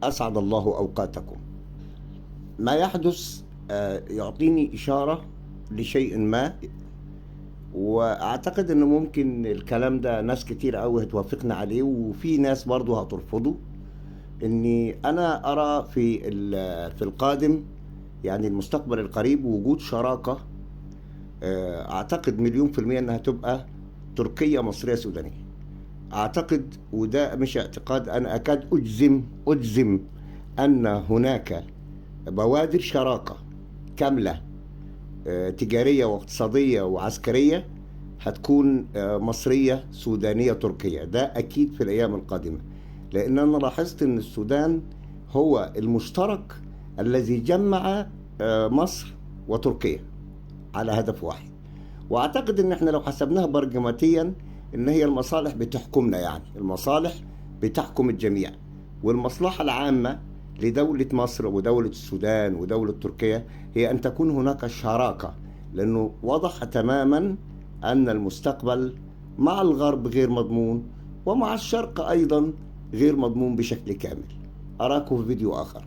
أسعد الله أوقاتكم. ما يحدث يعطيني إشارة لشيء ما، وأعتقد إنه ممكن الكلام ده ناس كتير أوي هتوافقنا عليه وفي ناس برضه هترفضه. إني أنا أرى في القادم، يعني المستقبل القريب، وجود شراكة. أعتقد مليون في المية إنها تبقى تركيا مصرية سودانية. أعتقد، وده مش اعتقاد، أنا أكاد أجزم أن هناك بوادر شراكة كاملة، تجارية واقتصادية وعسكرية، هتكون مصرية سودانية تركية. ده أكيد في الأيام القادمة، لأن أنا لاحظت أن السودان هو المشترك الذي جمع مصر وتركيا على هدف واحد. واعتقد ان احنا لو حسبناها برجماتيا ان هي المصالح بتحكمنا، يعني المصالح بتحكم الجميع، والمصلحة العامة لدولة مصر ودولة السودان ودولة تركيا هي ان تكون هناك شراكة، لانه وضح تماما ان المستقبل مع الغرب غير مضمون، ومع الشرق ايضا غير مضمون بشكل كامل. اراكم في فيديو اخر.